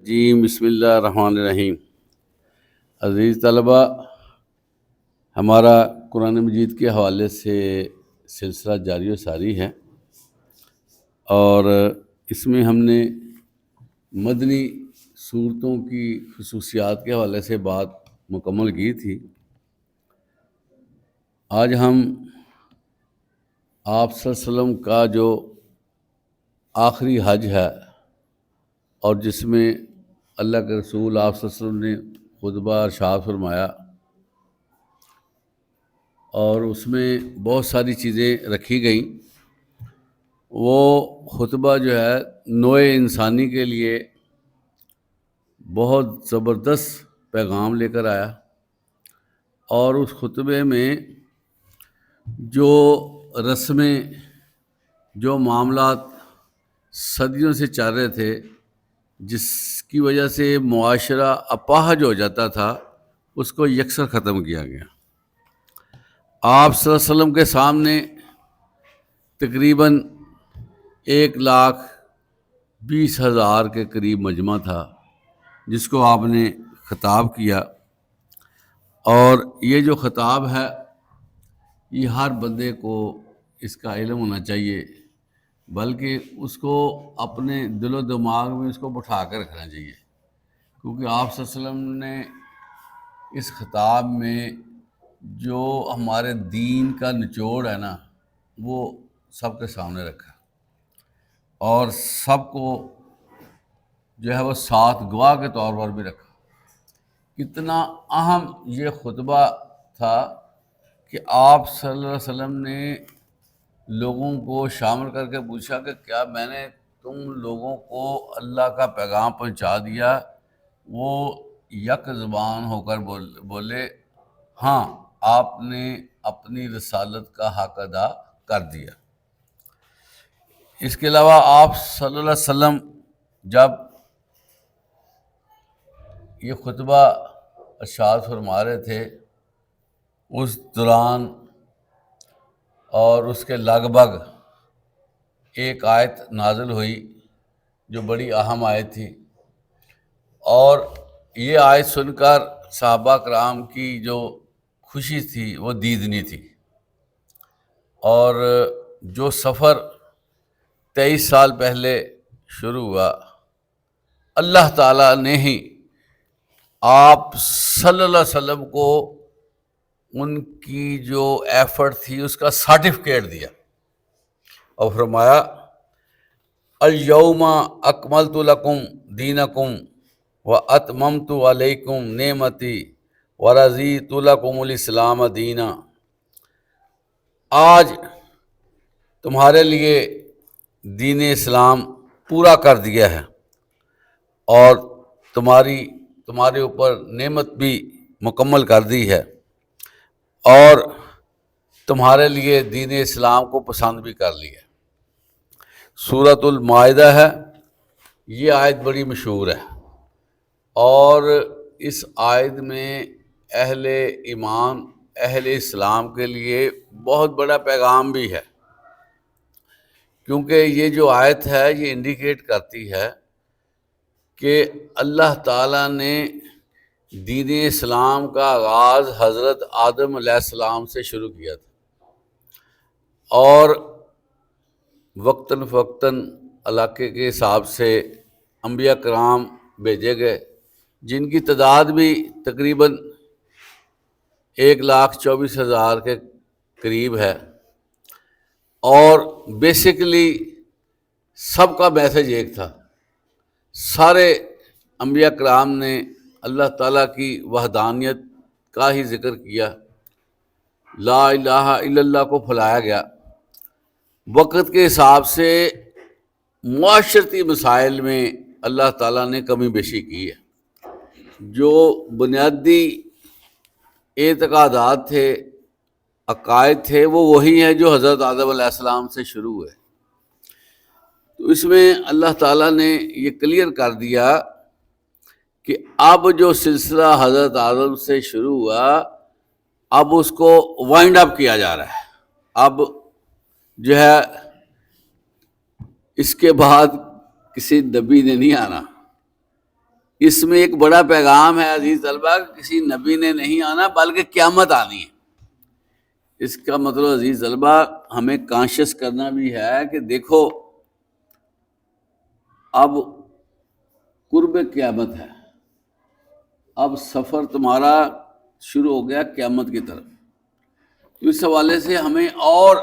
الرجیم بسم اللہ الرحمن الرحیم۔ عزیز طلبہ، ہمارا قرآن مجید کے حوالے سے سلسلہ جاری و ساری ہے، اور اس میں ہم نے مدنی صورتوں کی خصوصیات کے حوالے سے بات مکمل کی تھی۔ آج ہم آپ صلی اللہ علیہ وسلم کا جو آخری حج ہے، اور جس میں اللہ کے رسول آپ صلی اللہ علیہ وسلم نے خطبہ ارشاد فرمایا، اور اس میں بہت ساری چیزیں رکھی گئیں، وہ خطبہ جو ہے نوع انسانی کے لیے بہت زبردست پیغام لے کر آیا۔ اور اس خطبے میں جو رسمیں، جو معاملات صدیوں سے چل رہے تھے، جس کی وجہ سے معاشرہ اپاہج ہو جاتا تھا، اس کو یکسر ختم کیا گیا۔ آپ صلی اللہ علیہ وسلم کے سامنے تقریباً 1,20,000 کے قریب مجمع تھا، جس کو آپ نے خطاب کیا۔ اور یہ جو خطاب ہے، یہ ہر بندے کو اس کا علم ہونا چاہیے، بلکہ اس کو اپنے دل و دماغ میں اس کو بٹھا کر رکھنا چاہیے، کیونکہ آپ صلی اللہ علیہ وسلم نے اس خطاب میں جو ہمارے دین کا نچوڑ ہے نا، وہ سب کے سامنے رکھا، اور سب کو جو ہے وہ ساتھ گواہ کے طور پر بھی رکھا۔ کتنا اہم یہ خطبہ تھا کہ آپ صلی اللہ علیہ وسلم نے لوگوں کو شامل کر کے پوچھا کہ کیا میں نے تم لوگوں کو اللہ کا پیغام پہنچا دیا؟ وہ یک زبان ہو کر بولے ہاں، آپ نے اپنی رسالت کا حق ادا کر دیا۔ اس کے علاوہ آپ صلی اللہ علیہ وسلم جب یہ خطبہ ارشاد فرما رہے تھے، اس دوران اور اس کے لگ بھگ ایک آیت نازل ہوئی جو بڑی اہم آیت تھی، اور یہ آیت سن کر صحابہ کرام کی جو خوشی تھی وہ دیدنی تھی۔ اور جو سفر 23 سال پہلے شروع ہوا، اللہ تعالیٰ نے ہی آپ صلی اللہ علیہ وسلم کو ان کی جو ایفرٹ تھی اس کا سرٹیفکیٹ دیا، اور فرمایا الیوم اکملت لکم دینکم واتممت علیکم نعمتی ورضیت لکم الاسلام دینا۔ آج تمہارے لیے دین اسلام پورا کر دیا ہے، اور تمہارے اوپر نعمت بھی مکمل کر دی ہے، اور تمہارے لیے دین اسلام کو پسند بھی کر لی ہے۔ سورۃ المائدہ ہے، یہ آیت بڑی مشہور ہے، اور اس آیت میں اہل ایمان، اہل اسلام کے لیے بہت بڑا پیغام بھی ہے، کیونکہ یہ جو آیت ہے یہ انڈیکیٹ کرتی ہے کہ اللہ تعالیٰ نے دین اسلام کا آغاز حضرت آدم علیہ السلام سے شروع کیا تھا، اور وقتاً فوقتاً علاقے کے حساب سے انبیاء کرام بھیجے گئے، جن کی تعداد بھی تقریباً 1,24,000 کے قریب ہے، اور بیسیکلی سب کا میسج ایک تھا۔ سارے انبیاء کرام نے اللہ تعالیٰ کی وحدانیت کا ہی ذکر کیا، لا الہ الا اللہ کو پھیلایا گیا۔ وقت کے حساب سے معاشرتی مسائل میں اللہ تعالیٰ نے کمی بیشی کی ہے۔ جو بنیادی اعتقادات تھے، عقائد تھے، وہ وہی ہیں جو حضرت آدم علیہ السلام سے شروع ہوئے۔ تو اس میں اللہ تعالیٰ نے یہ کلیئر کر دیا کہ اب جو سلسلہ حضرت آدم سے شروع ہوا، اب اس کو وائنڈ اپ کیا جا رہا ہے۔ اب جو ہے اس کے بعد کسی نبی نے نہیں آنا، اس میں ایک بڑا پیغام ہے عزیز طلبہ، کسی نبی نے نہیں آنا بلکہ قیامت آنی ہے۔ اس کا مطلب عزیز طلبہ ہمیں کانشیس کرنا بھی ہے کہ دیکھو اب قرب قیامت ہے، اب سفر تمہارا شروع ہو گیا قیامت کی طرف۔ اس حوالے سے ہمیں اور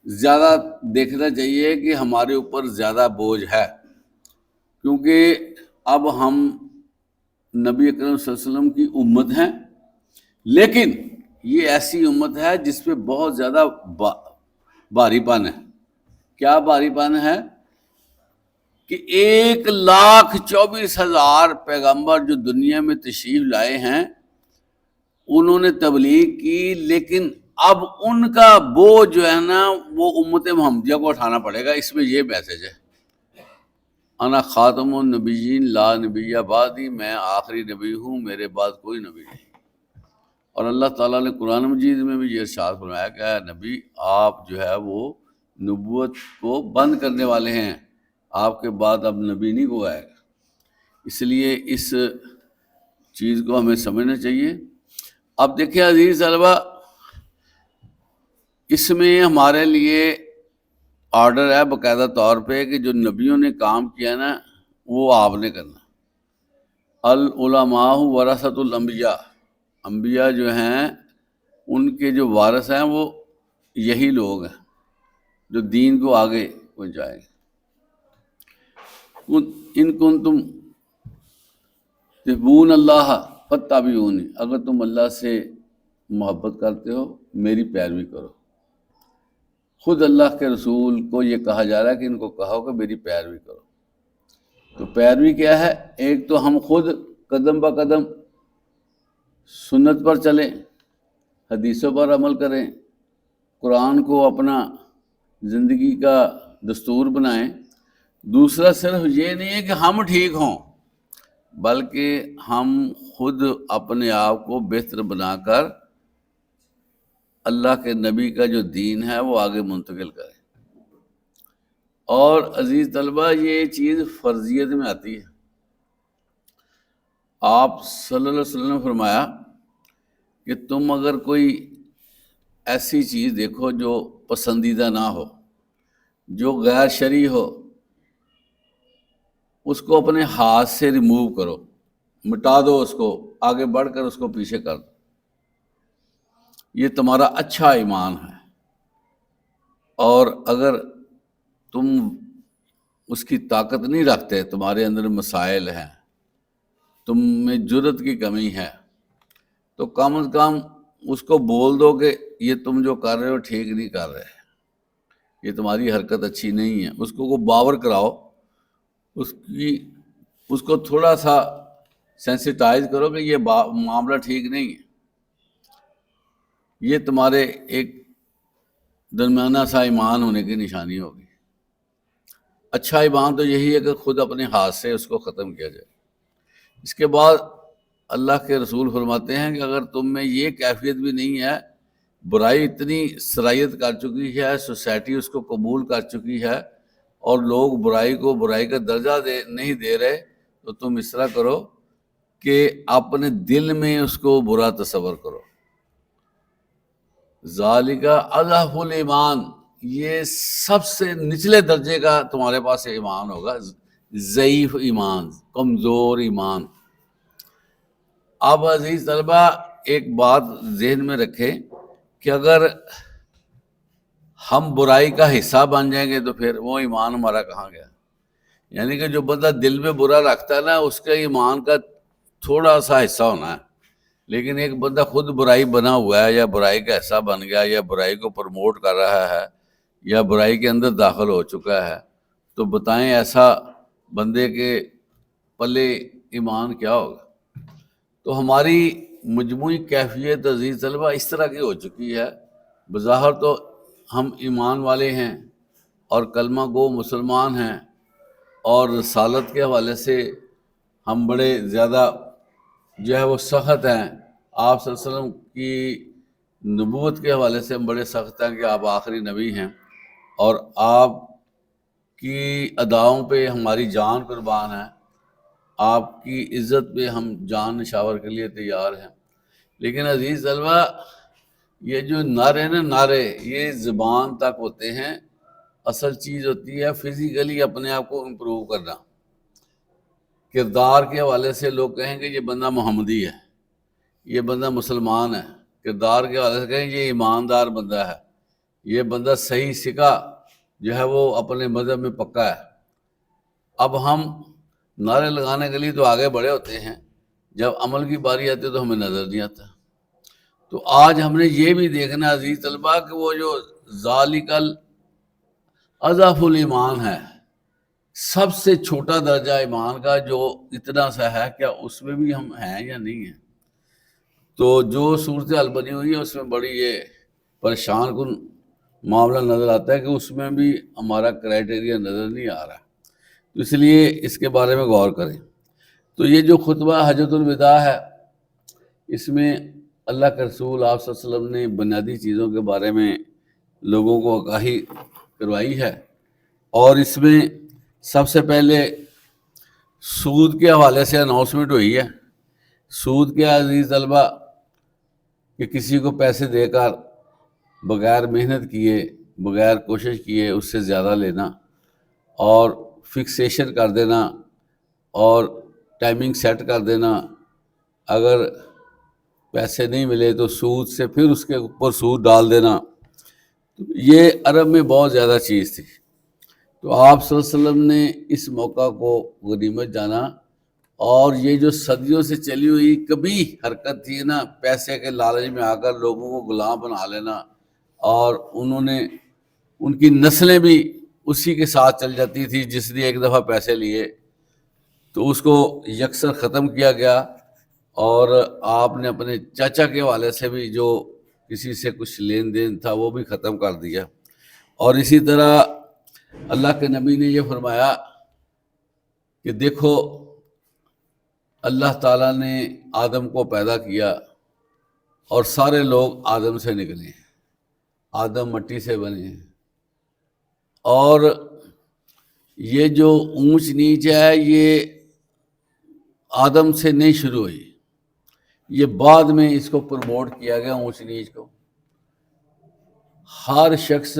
زیادہ دیکھنا چاہیے کہ ہمارے اوپر زیادہ بوجھ ہے، کیونکہ اب ہم نبی اکرم صلی اللہ علیہ وسلم کی امت ہیں، لیکن یہ ایسی امت ہے جس پہ بہت زیادہ بھاری پن ہے۔ کیا بھاری پن ہے؟ کہ 1,24,000 پیغمبر جو دنیا میں تشریف لائے ہیں انہوں نے تبلیغ کی، لیکن اب ان کا بوجھ جو ہے نا وہ امت محمدیہ کو اٹھانا پڑے گا۔ اس میں یہ میسج ہے، انا خاتم النبیین لا نبی بعدی، میں آخری نبی ہوں، میرے بعد کوئی نبی نہیں۔ اور اللہ تعالیٰ نے قرآن مجید میں بھی یہ ارشاد فرمایا کہ اے نبی آپ جو ہے وہ نبوت کو بند کرنے والے ہیں، آپ کے بعد اب نبی نہیں کو آئے گا۔ اس لیے اس چیز کو ہمیں سمجھنا چاہیے۔ اب دیکھیں عزیز طلبہ، اس میں ہمارے لیے آرڈر ہے باقاعدہ طور پہ کہ جو نبیوں نے کام کیا نا وہ آپ نے کرنا۔ العلماء ورثۃ الانبیاء، انبیاء جو ہیں ان کے جو وارث ہیں وہ یہی لوگ ہیں جو دین کو آگے پہنچائیں گے۔ ان کنتم تحبون اللہ فاتبعونی، اگر تم اللہ سے محبت کرتے ہو میری پیروی کرو۔ خود اللہ کے رسول کو یہ کہا جا رہا ہے کہ ان کو کہو کہ میری پیروی کرو۔ تو پیروی کیا ہے؟ ایک تو ہم خود قدم بہ قدم سنت پر چلیں، حدیثوں پر عمل کریں، قرآن کو اپنا زندگی کا دستور بنائیں۔ دوسرا صرف یہ نہیں ہے کہ ہم ٹھیک ہوں، بلکہ ہم خود اپنے آپ کو بہتر بنا کر اللہ کے نبی کا جو دین ہے وہ آگے منتقل کریں۔ اور عزیز طلبہ یہ چیز فرضیت میں آتی ہے۔ آپ صلی اللہ علیہ وسلم نے فرمایا کہ تم اگر کوئی ایسی چیز دیکھو جو پسندیدہ نہ ہو، جو غیر شرعی ہو، اس کو اپنے ہاتھ سے ریموو کرو، مٹا دو، اس کو آگے بڑھ کر اس کو پیچھے کر دو۔ یہ تمہارا اچھا ایمان ہے۔ اور اگر تم اس کی طاقت نہیں رکھتے، تمہارے اندر مسائل ہیں، تم میں جرت کی کمی ہے، تو کم از کم اس کو بول دو کہ یہ تم جو کر رہے ہو ٹھیک نہیں کر رہے، یہ تمہاری حرکت اچھی نہیں ہے۔ اس کو باور کراؤ، اس کو تھوڑا سا سینسیٹائز کرو کہ یہ معاملہ ٹھیک نہیں ہے۔ یہ تمہارے ایک درمیانہ سا ایمان ہونے کی نشانی ہوگی۔ اچھا ایمان تو یہی ہے کہ خود اپنے ہاتھ سے اس کو ختم کیا جائے۔ اس کے بعد اللہ کے رسول فرماتے ہیں کہ اگر تم میں یہ کیفیت بھی نہیں ہے، برائی اتنی سرایت کر چکی ہے، سوسائٹی اس کو قبول کر چکی ہے اور لوگ برائی کو برائی کا درجہ نہیں دے رہے، تو تم اس طرح کرو کہ اپنے دل میں اس کو برا تصور کرو۔ ذالک اضعف الایمان، یہ سب سے نچلے درجے کا تمہارے پاس ایمان ہوگا، ضعیف ایمان، کمزور ایمان۔ اب عزیز طلبہ ایک بات ذہن میں رکھیں کہ اگر ہم برائی کا حصہ بن جائیں گے تو پھر وہ ایمان ہمارا کہاں گیا؟ یعنی کہ جو بندہ دل میں برا رکھتا ہے نا، اس کا ایمان کا تھوڑا سا حصہ ہونا ہے۔ لیکن ایک بندہ خود برائی بنا ہوا ہے، یا برائی کا حصہ بن گیا، یا برائی کو پروموٹ کر رہا ہے، یا برائی کے اندر داخل ہو چکا ہے، تو بتائیں ایسا بندے کے پلے ایمان کیا ہوگا؟ تو ہماری مجموعی کیفیت عزیز طلبہ اس طرح کی ہو چکی ہے۔ بظاہر تو ہم ایمان والے ہیں اور کلمہ گو مسلمان ہیں، اور رسالت کے حوالے سے ہم بڑے زیادہ جو ہے وہ سخت ہیں۔ آپ صلی اللہ علیہ وسلم کی نبوت کے حوالے سے ہم بڑے سخت ہیں کہ آپ آخری نبی ہیں، اور آپ کی اداؤں پہ ہماری جان قربان ہے۔ آپ کی عزت پہ ہم جان نشاور کے لیے تیار ہیں، لیکن عزیز طلبہ یہ جو نعرے نعرے یہ زبان تک ہوتے ہیں، اصل چیز ہوتی ہے فزیکلی اپنے آپ کو امپروو کرنا۔ کردار کے حوالے سے لوگ کہیں کہ یہ بندہ محمدی ہے، یہ بندہ مسلمان ہے، کردار کے حوالے سے کہیں یہ ایماندار بندہ ہے، یہ بندہ صحیح سکہ جو ہے وہ اپنے مذہب میں پکا ہے۔ اب ہم نعرے لگانے کے لیے تو آگے بڑے ہوتے ہیں، جب عمل کی باری آتی ہے تو ہمیں نظر نہیں آتا۔ تو آج ہم نے یہ بھی دیکھنا عزیز طلبہ کہ وہ جو ذالک اضعف الایمان ہے، سب سے چھوٹا درجہ ایمان کا جو اتنا سا ہے، کیا اس میں بھی ہم ہیں یا نہیں ہیں؟ تو جو صورتحال بنی ہوئی ہے اس میں بڑی یہ پریشان کن معاملہ نظر آتا ہے کہ اس میں بھی ہمارا کرائٹیریا نظر نہیں آ رہا، تو اس لیے اس کے بارے میں غور کریں۔ تو یہ جو خطبہ حجۃ الوداع ہے، اس میں اللہ کے رسول آپ صلی اللہ علیہ وسلم نے بنیادی چیزوں کے بارے میں لوگوں کو آگاہی کروائی ہے، اور اس میں سب سے پہلے سود کے حوالے سے اناؤنسمنٹ ہوئی ہے۔ سود کیا عزیز طلبہ کہ کسی کو پیسے دے کر بغیر محنت کیے، بغیر کوشش کیے اس سے زیادہ لینا، اور فکسیشن کر دینا، اور ٹائمنگ سیٹ کر دینا، اگر پیسے نہیں ملے تو سود سے پھر اس کے اوپر سود ڈال دینا۔ یہ عرب میں بہت زیادہ چیز تھی، تو آپ صلی اللہ علیہ وسلم نے اس موقع کو غنیمت جانا، اور یہ جو صدیوں سے چلی ہوئی کبھی حرکت تھی نا، پیسے کے لالچ میں آ کر لوگوں کو غلام بنا لینا، اور انہوں نے ان کی نسلیں بھی اسی کے ساتھ چل جاتی تھی جس نے ایک دفعہ پیسے لیے، تو اس کو یکسر ختم کیا گیا۔ اور آپ نے اپنے چاچا کے حوالے سے بھی جو کسی سے کچھ لین دین تھا وہ بھی ختم کر دیا۔ اور اسی طرح اللہ کے نبی نے یہ فرمایا کہ دیکھو اللہ تعالیٰ نے آدم کو پیدا کیا اور سارے لوگ آدم سے نکلے، آدم مٹی سے بنے، اور یہ جو اونچ نیچ ہے یہ آدم سے نہیں شروع ہوئی، یہ بعد میں اس کو پروموٹ کیا گیا اونچ نیچ کو۔ ہر شخص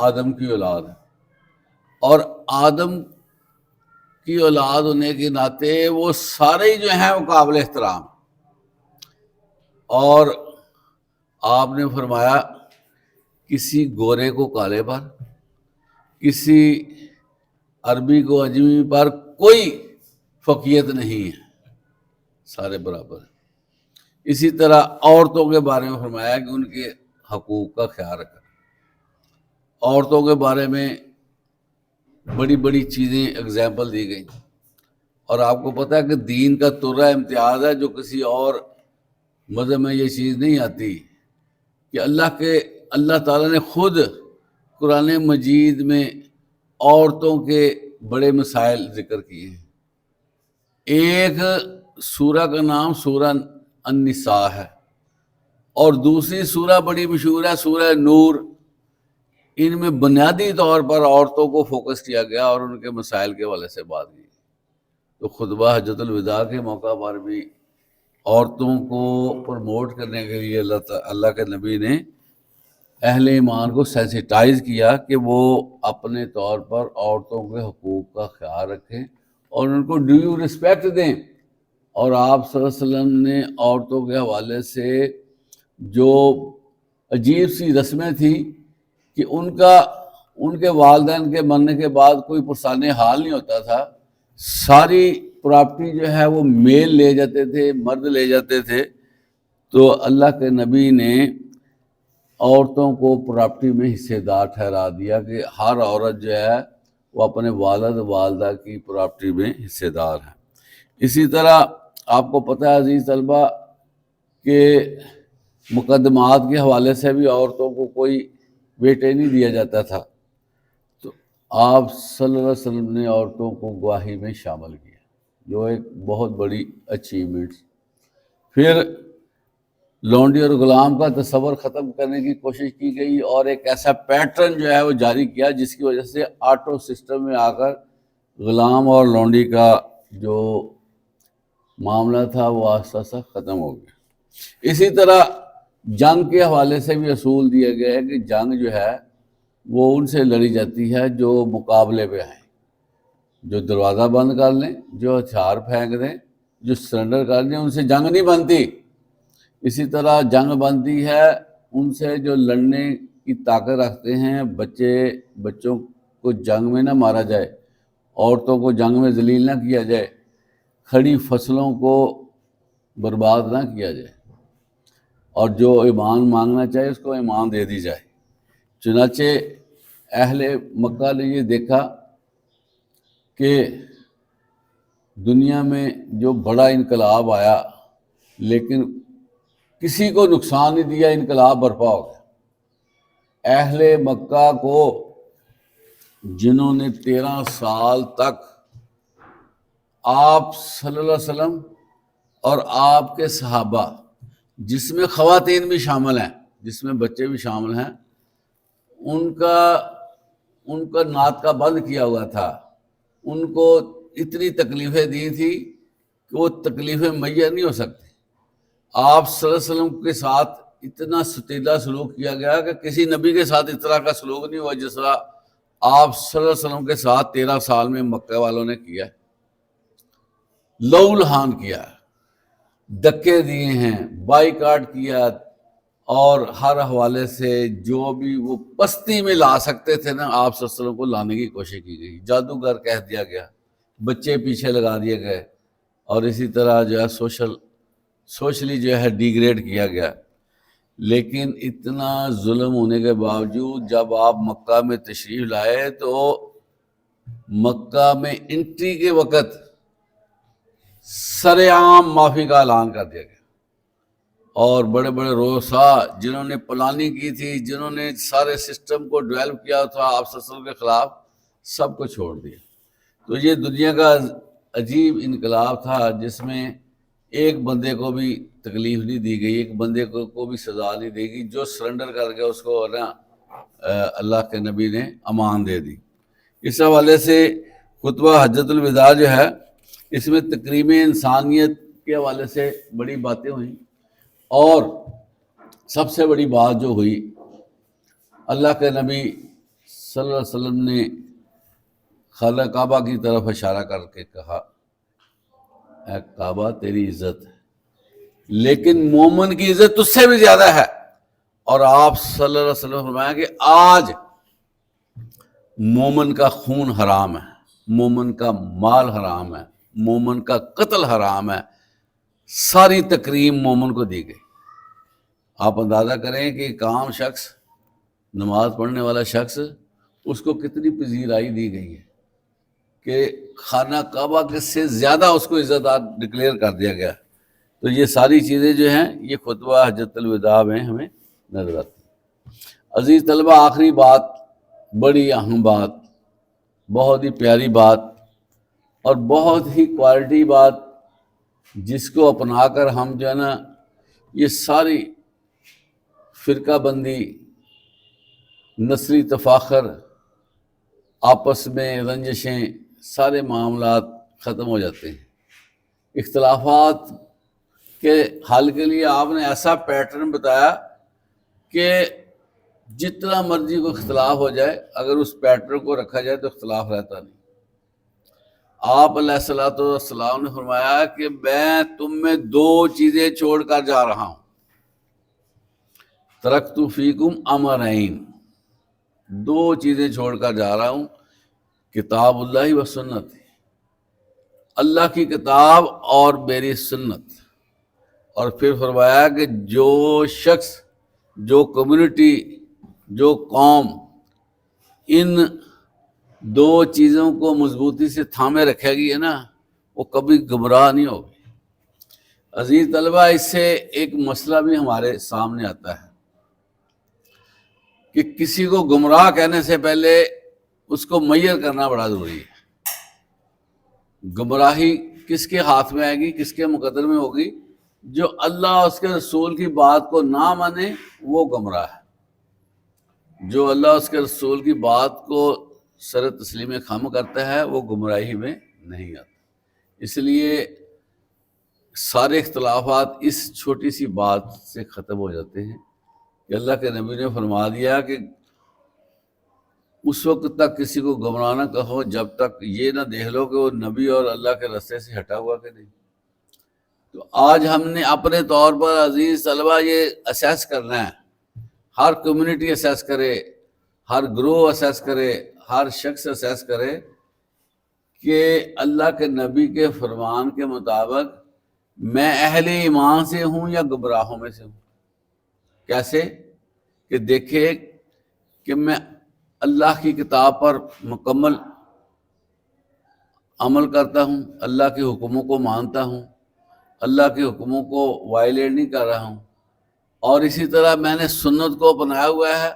آدم کی اولاد ہے، اور آدم کی اولاد ہونے کے ناطے وہ سارے جو ہیں وہ قابل احترام، اور آپ نے فرمایا کسی گورے کو کالے پر، کسی عربی کو اجمی پر کوئی فوقیت نہیں ہے، سارے برابر ہیں۔ اسی طرح عورتوں کے بارے میں فرمایا کہ ان کے حقوق کا خیال رکھا۔ عورتوں کے بارے میں بڑی بڑی چیزیں اگزامپل دی گئیں، اور آپ کو پتہ ہے کہ دین کا ترہ امتیاز ہے جو کسی اور مذہب میں یہ چیز نہیں آتی، کہ اللہ تعالیٰ نے خود قرآن مجید میں عورتوں کے بڑے مسائل ذکر کیے ہیں۔ ایک سورہ کا نام سورہ النساء ہے، اور دوسری سورہ بڑی مشہور ہے سورہ نور۔ ان میں بنیادی طور پر عورتوں کو فوکس کیا گیا اور ان کے مسائل کے حوالے سے بات کی۔ تو خطبہ حجۃ الوداع کے موقع پر بھی عورتوں کو پروموٹ کرنے کے لیے اللہ کے نبی نے اہل ایمان کو سینسیٹائز کیا کہ وہ اپنے طور پر عورتوں کے حقوق کا خیال رکھیں اور ان کو ڈیو رسپیکٹ دیں۔ اور آپ صلی اللہ علیہ وسلم نے عورتوں کے حوالے سے جو عجیب سی رسمیں تھیں کہ ان کے والدین کے مرنے کے بعد کوئی پرسان حال نہیں ہوتا تھا، ساری پراپرٹی جو ہے وہ میل لے جاتے تھے، مرد لے جاتے تھے۔ تو اللہ کے نبی نے عورتوں کو پراپرٹی میں حصے دار ٹھہرا دیا کہ ہر عورت جو ہے وہ اپنے والد والدہ کی پراپرٹی میں حصے دار ہے۔ اسی طرح آپ کو پتہ ہے عزیز طلبہ کہ مقدمات کے حوالے سے بھی عورتوں کو کوئی ویٹے نہیں دیا جاتا تھا، تو آپ صلی اللہ علیہ وسلم نے عورتوں کو گواہی میں شامل کیا، جو ایک بہت بڑی اچیومنٹ۔ پھر لونڈی اور غلام کا تصور ختم کرنے کی کوشش کی گئی، اور ایک ایسا پیٹرن جو ہے وہ جاری کیا جس کی وجہ سے آٹو سسٹم میں آ کر غلام اور لونڈی کا جو معاملہ تھا وہ آہستہ آہستہ ختم ہو گیا۔ اسی طرح جنگ کے حوالے سے بھی اصول دیا گیا ہے کہ جنگ جو ہے وہ ان سے لڑی جاتی ہے جو مقابلے پہ آئیں، جو دروازہ بند کر لیں، جو ہتھیار پھینک دیں، جو سرنڈر کر دیں، ان سے جنگ نہیں بنتی۔ اسی طرح جنگ بنتی ہے ان سے جو لڑنے کی طاقت رکھتے ہیں، بچوں کو جنگ میں نہ مارا جائے، عورتوں کو جنگ میں ذلیل نہ کیا جائے، کھڑی فصلوں کو برباد نہ کیا جائے، اور جو ایمان مانگنا چاہے اس کو ایمان دے دی جائے۔ چنانچہ اہل مکہ نے یہ دیکھا کہ دنیا میں جو بڑا انقلاب آیا لیکن کسی کو نقصان نہیں دیا، انقلاب برپا ہو گیا۔ اہل مکہ کو جنہوں نے 13 سال تک آپ صلی اللہ علیہ وسلم اور آپ کے صحابہ، جس میں خواتین بھی شامل ہیں، جس میں بچے بھی شامل ہیں، ان کا ناطقہ بند کیا ہوا تھا، ان کو اتنی تکلیفیں دی تھی کہ وہ تکلیفیں مہیا نہیں ہو سکتی۔ آپ صلی اللہ علیہ وسلم کے ساتھ اتنا ستیلا سلوک کیا گیا کہ کسی نبی کے ساتھ اس طرح کا سلوک نہیں ہوا جس طرح آپ صلی اللہ علیہ وسلم کے ساتھ 13 سال میں مکہ والوں نے کیا، لہو لہان کیا، دھکے دیے ہیں، بائیکاٹ کیا، اور ہر حوالے سے جو بھی وہ پستی میں لا سکتے تھے نا، آپ صلی اللہ علیہ وسلم کو لانے کی کوشش کی گئی، جادوگر کہہ دیا گیا، بچے پیچھے لگا دیے گئے، اور اسی طرح جو ہے سوشلی جو ہے ڈیگریڈ کیا گیا۔ لیکن اتنا ظلم ہونے کے باوجود جب آپ مکہ میں تشریف لائے تو مکہ میں انٹری کے وقت سر عام معافی کا اعلان کر دیا گیا، اور بڑے بڑے رؤساء جنہوں نے پلاننگ کی تھی، جنہوں نے سارے سسٹم کو ڈیولپ کیا تھا آپ صلی اللہ علیہ وسلم کے خلاف، سب کو چھوڑ دیا۔ تو یہ دنیا کا عجیب انقلاب تھا جس میں ایک بندے کو بھی تکلیف نہیں دی گئی، ایک بندے کو بھی سزا نہیں دی گئی، جو سرنڈر کر کے اس کو نا اللہ کے نبی نے امان دے دی۔ اس حوالے سے خطبہ حجۃ الوداع جو ہے اس میں تقریم انسانیت کے حوالے سے بڑی باتیں ہوئیں، اور سب سے بڑی بات جو ہوئی، اللہ کے نبی صلی اللہ علیہ وسلم نے خانہ کعبہ کی طرف اشارہ کر کے کہا، اے کعبہ تیری عزت ہے لیکن مومن کی عزت تجھ سے بھی زیادہ ہے، اور آپ صلی اللہ علیہ وسلم نے فرمایا کہ آج مومن کا خون حرام ہے، مومن کا مال حرام ہے، مومن کا قتل حرام ہے، ساری تکریم مومن کو دی گئی۔ آپ اندازہ کریں کہ ایک عام شخص، نماز پڑھنے والا شخص، اس کو کتنی پذیرائی دی گئی ہے کہ خانہ کعبہ کے سے زیادہ اس کو عزت ڈکلیئر کر دیا گیا۔ تو یہ ساری چیزیں جو ہیں یہ خطبہ حجۃ الوداع میں ہمیں نظر آتی ہیں۔ عزیز طلبہ، آخری بات، بڑی اہم بات، بہت ہی پیاری بات اور بہت ہی کوالٹی بات، جس کو اپنا کر ہم جو ہے نا یہ ساری فرقہ بندی، نسلی تفاخر، آپس میں رنجشیں، سارے معاملات ختم ہو جاتے ہیں۔ اختلافات کے حل کے لیے آپ نے ایسا پیٹرن بتایا کہ جتنا مرضی کو اختلاف ہو جائے، اگر اس پیٹرن کو رکھا جائے تو اختلاف رہتا نہیں۔ آپ علیہ الصلوۃ والسلام نے فرمایا کہ میں تم میں 2 چیزیں چھوڑ کر جا رہا ہوں، ترکت فیکم امرین، 2 چیزیں چھوڑ کر جا رہا ہوں، کتاب اللہ و سنت، اللہ کی کتاب اور میری سنت۔ اور پھر فرمایا کہ جو شخص، جو کمیونٹی، جو قوم ان 2 چیزوں کو مضبوطی سے تھامے رکھے گی ہے نا، وہ کبھی گمراہ نہیں ہوگی۔ عزیز طلبہ، اس سے ایک مسئلہ بھی ہمارے سامنے آتا ہے کہ کسی کو گمراہ کہنے سے پہلے اس کو میئر کرنا بڑا ضروری ہے۔ گمراہی کس کے ہاتھ میں آئے گی، کس کے مقدر میں ہوگی؟ جو اللہ اور اس کے رسول کی بات کو نہ مانے وہ گمراہ ہے، جو اللہ اور اس کے رسول کی بات کو سر تسلیم خم کرتا ہے وہ گمراہی میں نہیں آتا۔ اس لیے سارے اختلافات اس چھوٹی سی بات سے ختم ہو جاتے ہیں کہ اللہ کے نبی نے فرما دیا کہ اس وقت تک کسی کو گمراہ نہ کہو جب تک یہ نہ دیکھ لو کہ وہ نبی اور اللہ کے راستے سے ہٹا ہوا کہ نہیں۔ تو آج ہم نے اپنے طور پر عزیز طلبہ یہ اسیس کرنا ہے، ہر کمیونٹی اسیس کرے، ہر گروہ اسیس کرے، ہر شخص اسیس کرے کہ اللہ کے نبی کے فرمان کے مطابق میں اہل ایمان سے ہوں یا گمراہوں میں سے ہوں۔ کیسے؟ کہ دیکھے کہ میں اللہ کی کتاب پر مکمل عمل کرتا ہوں، اللہ کے حکموں کو مانتا ہوں، اللہ کے حکموں کو وائلیٹ نہیں کر رہا ہوں، اور اسی طرح میں نے سنت کو اپنایا ہوا ہے،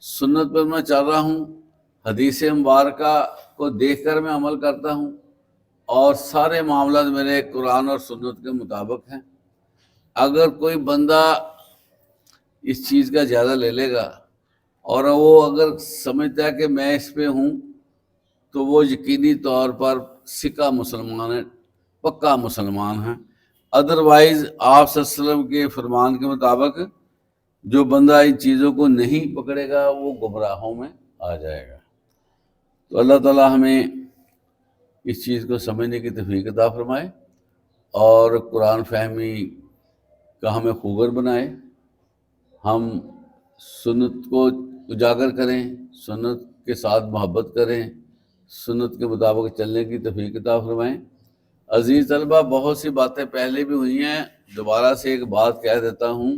سنت پر میں چل رہا ہوں، حدیث مبارکہ کو دیکھ کر میں عمل کرتا ہوں، اور سارے معاملات میرے قرآن اور سنت کے مطابق ہیں۔ اگر کوئی بندہ اس چیز کا جائزہ لے لے گا اور وہ اگر سمجھتا ہے کہ میں اس پہ ہوں، تو وہ یقینی طور پر سکہ مسلمان ہے، پکا مسلمان ہے۔ ادروائز آپ صلی اللہ علیہ وسلم کے فرمان کے مطابق جو بندہ ان چیزوں کو نہیں پکڑے گا وہ گمراہوں میں آ جائے گا۔ تو اللہ تعالیٰ ہمیں اس چیز کو سمجھنے کی توفیق عطا فرمائے اور قرآن فہمی کا ہمیں خوگر بنائے، ہم سنت کو اجاگر کریں، سنت کے ساتھ محبت کریں، سنت کے مطابق چلنے کی توفیق عطا فرمائیں۔ عزیز طلبہ، بہت سی باتیں پہلے بھی ہوئی ہیں، دوبارہ سے ایک بات کہہ دیتا ہوں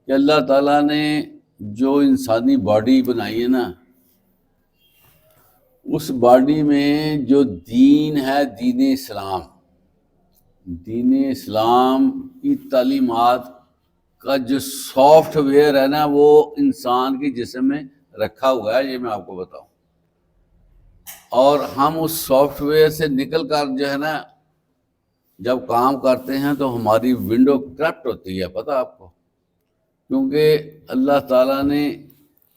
کہ اللہ تعالیٰ نے جو انسانی باڈی بنائی ہے نا، اس باڈی میں جو دین ہے، دین اسلام، دین اسلام کی تعلیمات کا جو سافٹ ویئر ہے نا، وہ انسان کے جسم میں رکھا ہوا ہے، یہ میں آپ کو بتاؤں۔ اور ہم اس سافٹ ویئر سے نکل کر جو ہے نا جب کام کرتے ہیں تو ہماری ونڈو کرپٹ ہوتی ہے، پتہ آپ کو، کیونکہ اللہ تعالیٰ نے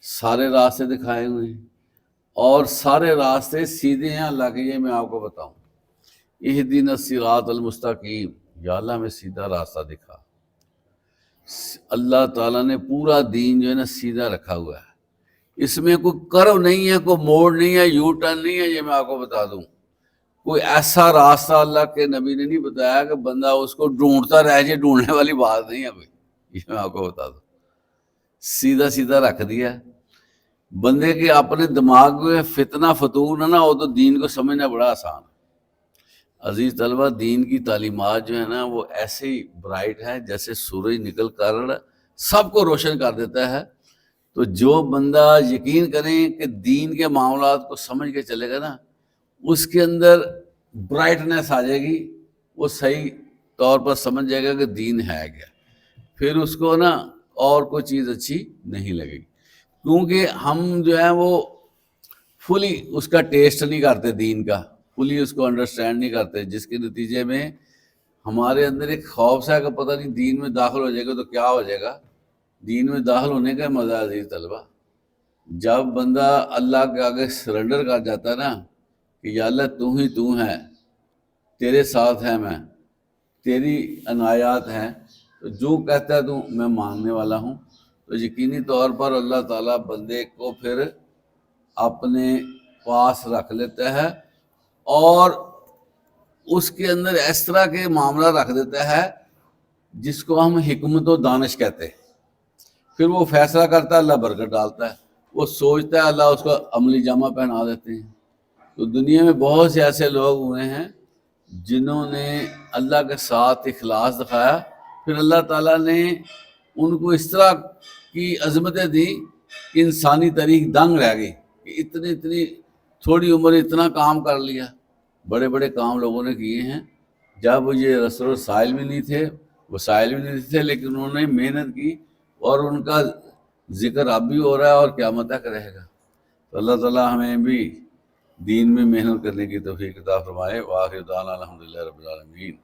سارے راستے دکھائے ہوئے ہیں اور سارے راستے سیدھے ہیں اللہ کے۔ یہ میں آپ کو بتاؤں، اہدنا الصراط المستقیم، یا اللہ میں سیدھا راستہ دکھا۔ اللہ تعالیٰ نے پورا دین جو ہے نا سیدھا رکھا ہوا ہے، اس میں کوئی کرو نہیں ہے، کوئی موڑ نہیں ہے، یو ٹرن نہیں ہے، یہ میں آپ کو بتا دوں۔ کوئی ایسا راستہ اللہ کے نبی نے نہیں بتایا کہ بندہ اس کو ڈھونڈتا رہ جائے، ڈھونڈنے والی بات نہیں ہے کوئی، یہ میں آپ کو بتا دوں۔ سیدھا سیدھا رکھ دیا بندے کے اپنے دماغ میں فتنہ فتور ہے نا، وہ تو دین کو سمجھنا بڑا آسان ہے۔ عزیز طلبہ، دین کی تعلیمات جو ہے نا وہ ایسے ہی برائٹ ہے جیسے سورج نکل کر سب کو روشن کر دیتا ہے۔ تو جو بندہ یقین کریں کہ دین کے معاملات کو سمجھ کے چلے گا نا، اس کے اندر برائٹنیس آ جائے گی، وہ صحیح طور پر سمجھ جائے گا کہ دین ہے کیا، پھر اس کو نا اور کوئی چیز اچھی نہیں لگے گی، کیونکہ ہم جو ہے وہ فلی اس کا ٹیسٹ نہیں کرتے، دین کا فلی اس کو انڈرسٹینڈ نہیں کرتے، جس کے نتیجے میں ہمارے اندر ایک خوف سا کہ پتہ نہیں دین میں داخل ہو جائے گا تو کیا ہو جائے گا۔ دین میں داخل ہونے کا مزہ ہے عزیز طلبہ، جب بندہ اللہ کے آگے سرنڈر کر جاتا ہے نا کہ یا اللہ تو ہی تو ہے، تیرے ساتھ ہے، میں تیری عنایات ہیں، تو جو کہتا ہے تو میں ماننے والا ہوں، تو یقینی طور پر اللہ تعالیٰ بندے کو پھر اپنے پاس رکھ لیتا ہے اور اس کے اندر اس طرح کے معاملہ رکھ دیتا ہے جس کو ہم حکمت و دانش کہتے ہیں۔ پھر وہ فیصلہ کرتا ہے، اللہ برکت ڈالتا ہے، وہ سوچتا ہے، اللہ اس کو عملی جامہ پہنا دیتے ہیں۔ تو دنیا میں بہت سے ایسے لوگ ہوئے ہیں جنہوں نے اللہ کے ساتھ اخلاص دکھایا، پھر اللہ تعالیٰ نے ان کو اس طرح کی عظمتیں دی کہ انسانی تاریخ دنگ رہ گئی کہ اتنی تھوڑی عمر اتنا کام کر لیا۔ بڑے بڑے کام لوگوں نے کیے ہیں، جب یہ رسول وسائل بھی نہیں تھے، وسائل بھی نہیں تھے، لیکن انہوں نے محنت کی اور ان کا ذکر اب بھی ہو رہا ہے اور قیامت تک رہے گا۔ تو اللہ تعالیٰ ہمیں بھی دین میں محنت کرنے کی توفیق عطا فرمائے۔ وآخر دعوانا الحمدللہ رب العالمین۔